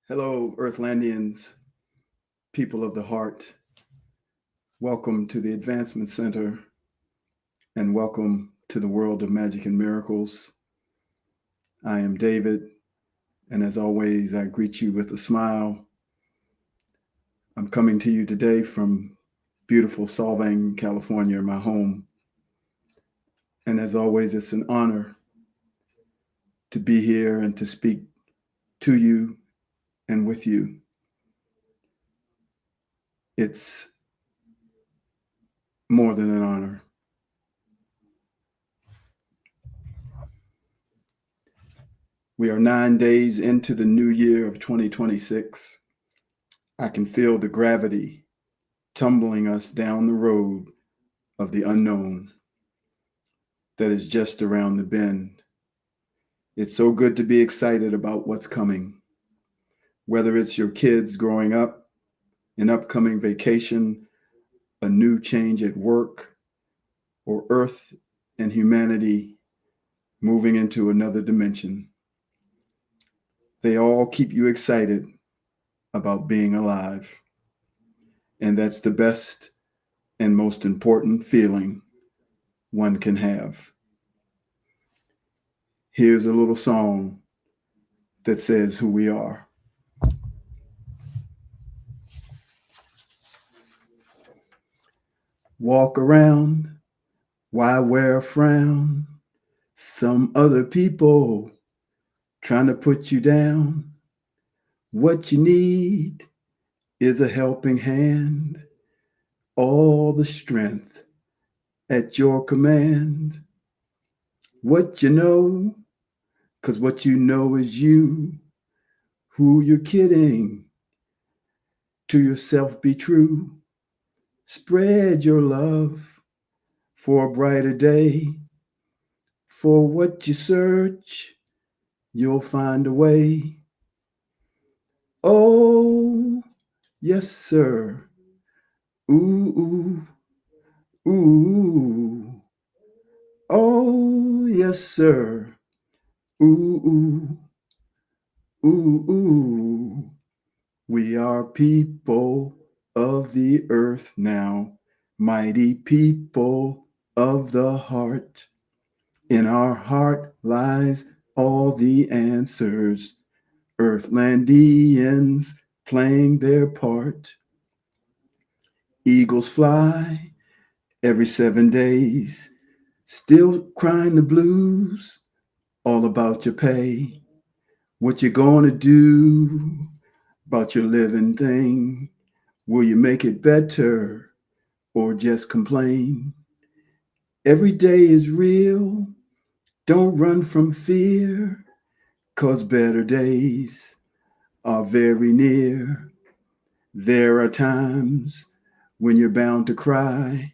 Hello, Earthlandians, people of the heart. Welcome to the Advancement Center and welcome to the world of magic and miracles. I am David, and as always, I greet you with a smile. I'm coming to you today from beautiful Solvang, California, my home. And as always, it's an honor to be here and to speak to you and with you. It's more than an honor. We are 9 days into the new year of 2026. I can feel the gravity tumbling us down the road of the unknown that is just around the bend. It's so good to be excited about what's coming. Whether it's your kids growing up, an upcoming vacation, a new change at work, or Earth and humanity moving into another dimension. They all keep you excited about being alive. And that's the best and most important feeling one can have. Here's a little song that says who we are. Walk around, why wear a frown? Some other people trying to put you down. What you need is a helping hand, all the strength at your command. What you know, 'cause what you know is you. Who you're kidding, to yourself be true. Spread your love for a brighter day. For what you search, you'll find a way. Oh, yes, sir. Ooh, ooh, ooh. Oh, yes, sir. Ooh, ooh, ooh, ooh. We are people of the earth now, mighty people of the heart. In our heart lies all the answers, Earthlandians playing their part. Eagles fly every 7 days, still crying the blues, all about your pay. What you gonna do about your living thing? Will you make it better or just complain? Every day is real, don't run from fear, 'cause better days are very near. There are times when you're bound to cry.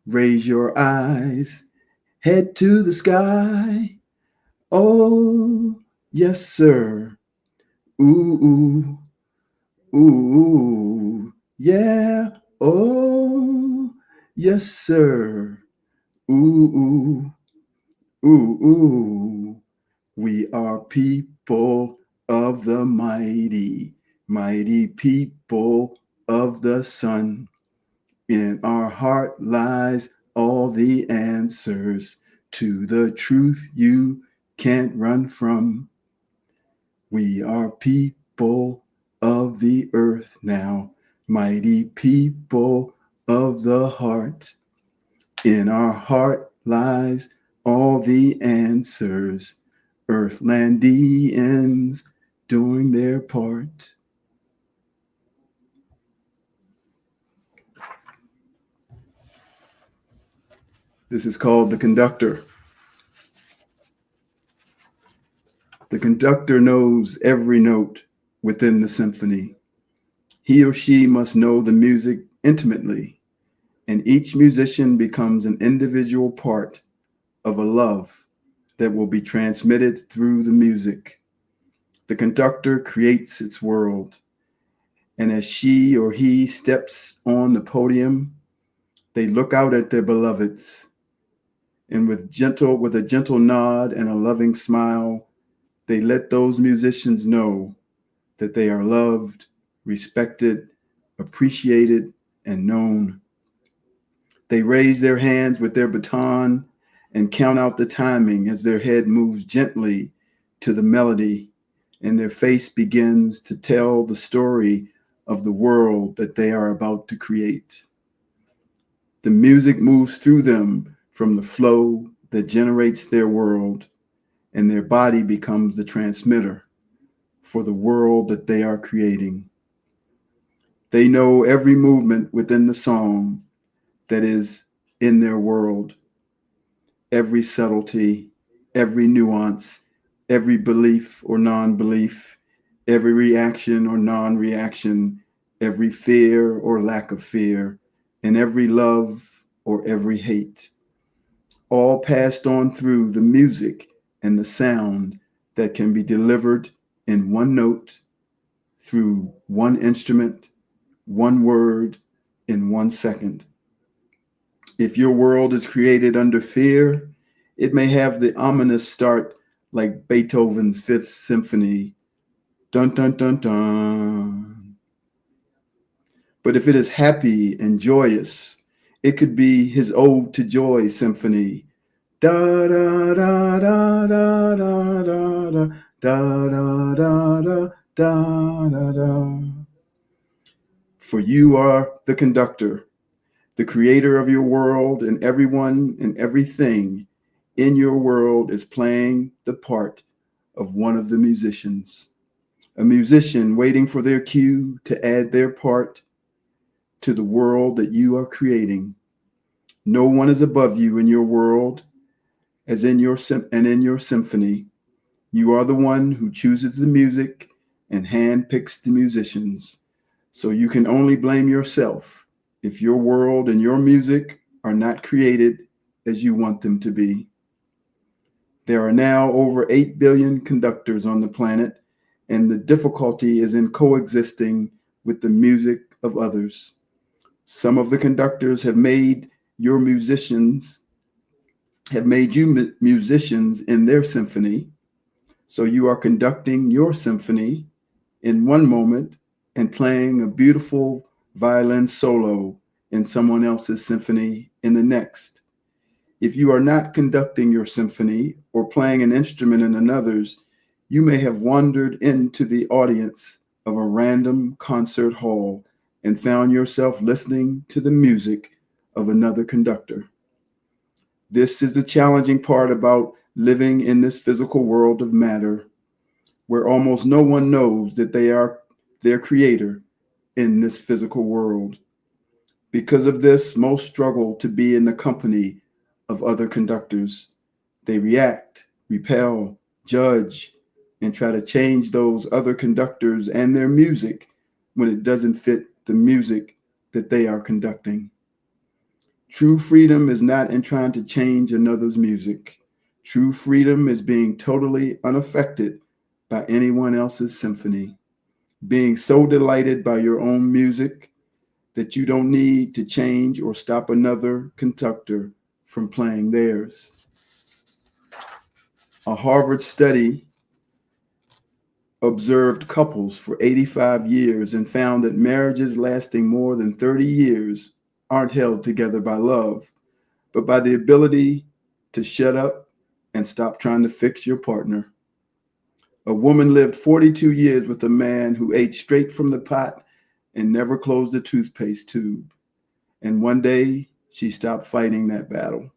Raise your eyes, head to the sky. Oh, yes, sir. Ooh, ooh, ooh, yeah. Oh, yes, sir. Ooh, ooh, ooh, ooh. We are people of the mighty, mighty people of the sun. In our heart lies all the answers to the truth you can't run from. We are people of the earth now, mighty people of the heart. In our heart lies all the answers, Earthlandians doing their part. This is called the conductor. The conductor knows every note within the symphony. He or she must know the music intimately, and each musician becomes an individual part of a love that will be transmitted through the music. The conductor creates its world, and as she or he steps on the podium, they look out at their beloveds, and with a gentle nod and a loving smile, they let those musicians know that they are loved, respected, appreciated, and known. They raise their hands with their baton and count out the timing as their head moves gently to the melody and their face begins to tell the story of the world that they are about to create. The music moves through them from the flow that generates their world, and their body becomes the transmitter for the world that they are creating. They know every movement within the song that is in their world, every subtlety, every nuance, every belief or non-belief, every reaction or non-reaction, every fear or lack of fear, and every love or every hate, all passed on through the music and the sound that can be delivered in one note, through one instrument, one word, in 1 second. If your world is created under fear, it may have the ominous start like Beethoven's Fifth Symphony. Dun, dun, dun, dun. But if it is happy and joyous, it could be his Ode to Joy Symphony. Da da da da da da da da da da da da da da. For you are the conductor, the creator of your world, and everyone and everything in your world is playing the part of one of the musicians. A musician waiting for their cue to add their part to the world that you are creating. No one is above you in your world, as in your symphony. You are the one who chooses the music and handpicks the musicians. So you can only blame yourself if your world and your music are not created as you want them to be. There are now over 8 billion conductors on the planet, and the difficulty is in coexisting with the music of others. Some of the conductors have made you musicians in their symphony. So you are conducting your symphony in one moment and playing a beautiful violin solo in someone else's symphony in the next. If you are not conducting your symphony or playing an instrument in another's, you may have wandered into the audience of a random concert hall and found yourself listening to the music of another conductor. This is the challenging part about living in this physical world of matter, where almost no one knows that they are their creator in this physical world. Because of this, most struggle to be in the company of other conductors. They react, repel, judge, and try to change those other conductors and their music when it doesn't fit the music that they are conducting. True freedom is not in trying to change another's music. True freedom is being totally unaffected by anyone else's symphony, being so delighted by your own music that you don't need to change or stop another conductor from playing theirs. A Harvard study observed couples for 85 years and found that marriages lasting more than 30 years aren't held together by love, but by the ability to shut up and stop trying to fix your partner. A woman lived 42 years with a man who ate straight from the pot and never closed the toothpaste tube. And one day, she stopped fighting that battle.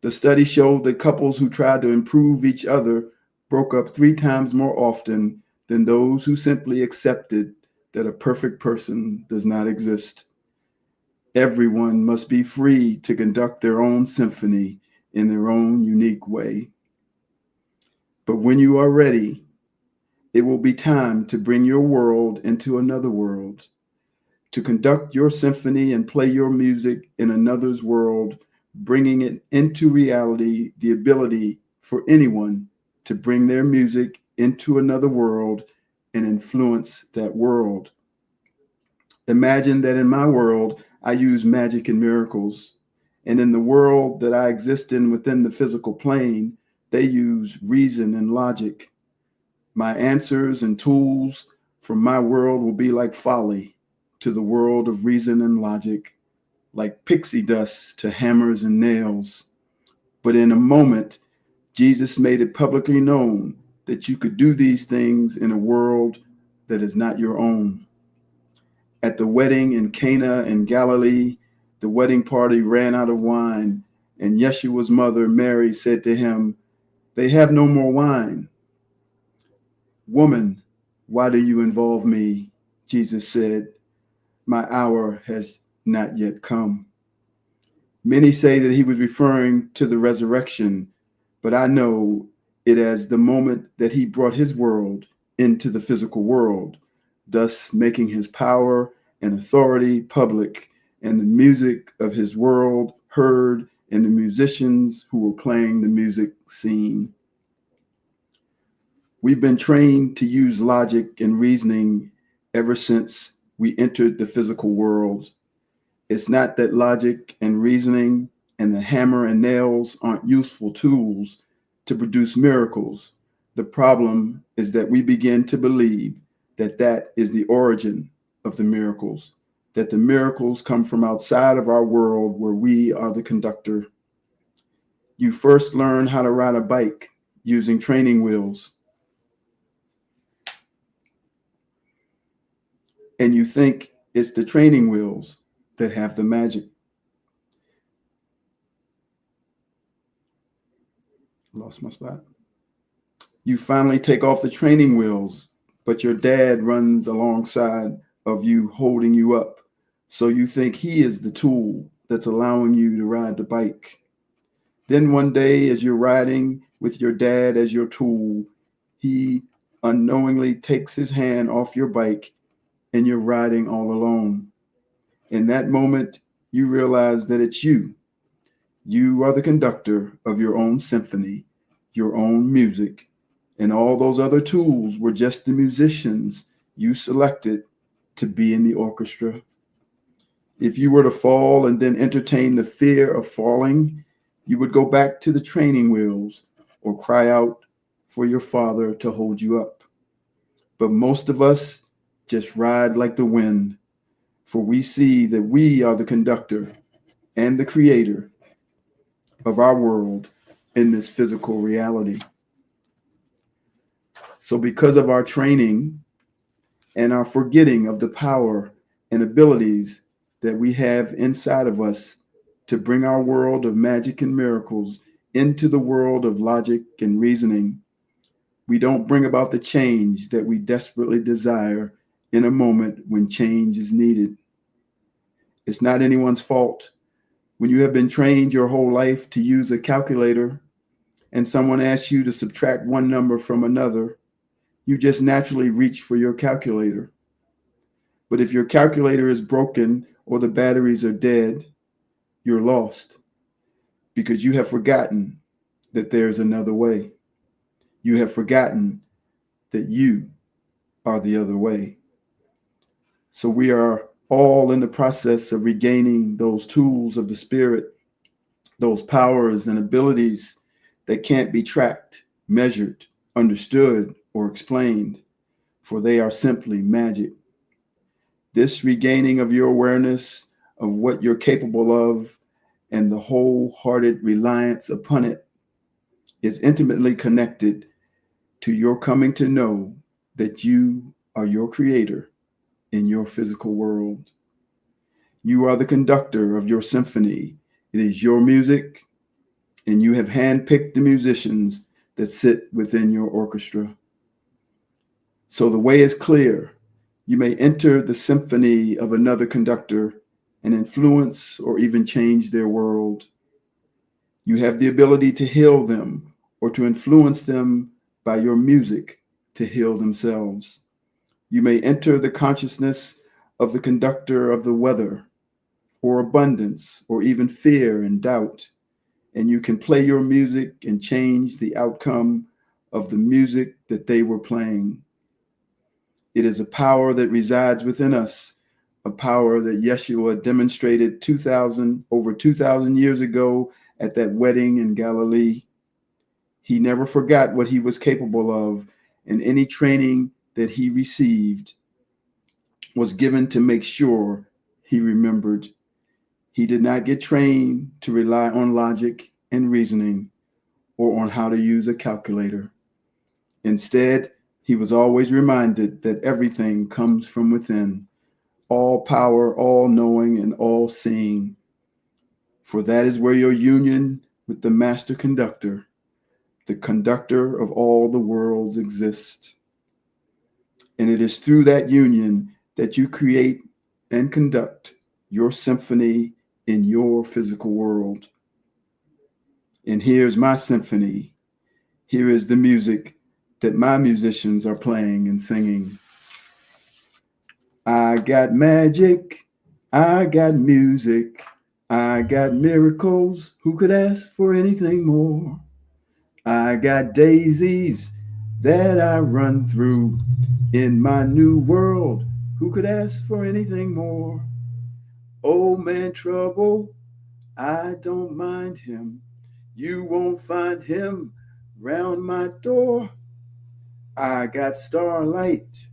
The study showed that couples who tried to improve each other broke up 3 times more often than those who simply accepted that a perfect person does not exist. Everyone must be free to conduct their own symphony in their own unique way. But when you are ready, it will be time to bring your world into another world, to conduct your symphony and play your music in another's world, bringing it into reality, the ability for anyone to bring their music into another world and influence that world. Imagine that in my world, I use magic and miracles, and in the world that I exist in within the physical plane, they use reason and logic. My answers and tools For my world will be like folly to the world of reason and logic, like pixie dust to hammers and nails. But in a moment, Jesus made it publicly known that you could do these things in a world that is not your own. At the wedding in Cana in Galilee, the wedding party ran out of wine, and Yeshua's mother, Mary, said to him, "They have no more wine." "Woman, why do you involve me?" Jesus said, "My hour has not yet come." Many say that he was referring to the resurrection, but I know it as the moment that he brought his world into the physical world, thus making his power and authority public, and the music of his world heard, and the musicians who were playing the music seen. We've been trained to use logic and reasoning ever since we entered the physical world. It's not that logic and reasoning and the hammer and nails aren't useful tools to produce miracles. The problem is that we begin to believe that that is the origin of the miracles, that the miracles come from outside of our world where we are the conductor. You first learn how to ride a bike using training wheels, and you think it's the training wheels that have the magic. Lost my spot. You finally take off the training wheels, but your dad runs alongside of you, holding you up. So you think he is the tool that's allowing you to ride the bike. Then one day, as you're riding with your dad as your tool, he unknowingly takes his hand off your bike and you're riding all alone. In that moment, you realize that it's you. You are the conductor of your own symphony, your own music, and all those other tools were just the musicians you selected to be in the orchestra. If you were to fall and then entertain the fear of falling, you would go back to the training wheels or cry out for your father to hold you up. But most of us just ride like the wind, for we see that we are the conductor and the creator of our world in this physical reality. So because of our training and our forgetting of the power and abilities that we have inside of us to bring our world of magic and miracles into the world of logic and reasoning, we don't bring about the change that we desperately desire in a moment when change is needed. It's not anyone's fault. When you have been trained your whole life to use a calculator and someone asks you to subtract one number from another, you just naturally reach for your calculator. But if your calculator is broken or the batteries are dead, you're lost because you have forgotten that there's another way. You have forgotten that you are the other way. So we are all in the process of regaining those tools of the Spirit, those powers and abilities that can't be tracked, measured, understood, or explained, for they are simply magic. This regaining of your awareness of what you're capable of and the wholehearted reliance upon it is intimately connected to your coming to know that you are your creator in your physical world. You are the conductor of your symphony. It is your music, and you have handpicked the musicians that sit within your orchestra. So the way is clear. You may enter the symphony of another conductor and influence or even change their world. You have the ability to heal them or to influence them by your music to heal themselves. You may enter the consciousness of the conductor of the weather or abundance or even fear and doubt, and you can play your music and change the outcome of the music that they were playing. It is a power that resides within us, a power that Yeshua demonstrated over 2,000 years ago at that wedding in Galilee. He never forgot what he was capable of, and any training that he received was given to make sure he remembered. He did not get trained to rely on logic and reasoning or on how to use a calculator. Instead, he was always reminded that everything comes from within, all power, all knowing, and all seeing. For that is where your union with the master conductor, the conductor of all the worlds, exists. And it is through that union that you create and conduct your symphony in your physical world. And here's my symphony. Here is the music that my musicians are playing and singing. I got magic, I got music, I got miracles. Who could ask for anything more? I got daisies that I run through in my new world. Who could ask for anything more? Old man Trouble, I don't mind him. You won't find him round my door. I got starlight,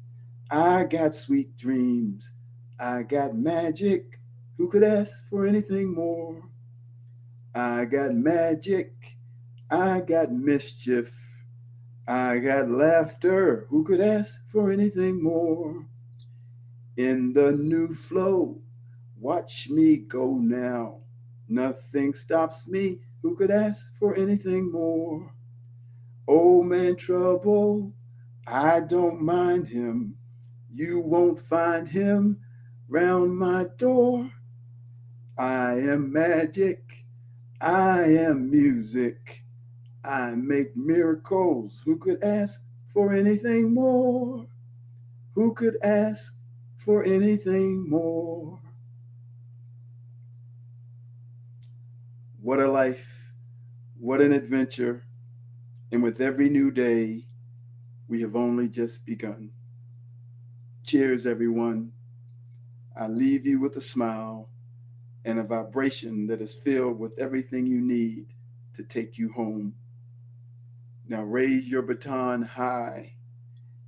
I got sweet dreams, I got magic. Who could ask for anything more? I got magic, I got mischief, I got laughter. Who could ask for anything more? In the new flow, watch me go now. Nothing stops me. Who could ask for anything more? Old man Trouble, I don't mind him. You won't find him round my door. I am magic. I am music. I make miracles. Who could ask for anything more? Who could ask for anything more? What a life. What an adventure. And with every new day, we have only just begun. Cheers, everyone. I leave you with a smile and a vibration that is filled with everything you need to take you home. Now raise your baton high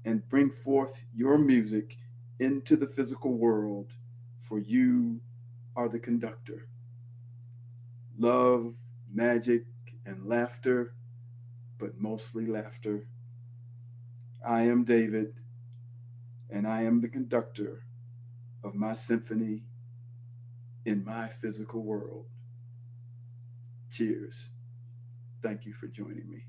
and bring forth your music into the physical world, for you are the conductor. Love, magic, and laughter, but mostly laughter. I am David, and I am the conductor of my symphony in my physical world. Cheers. Thank you for joining me.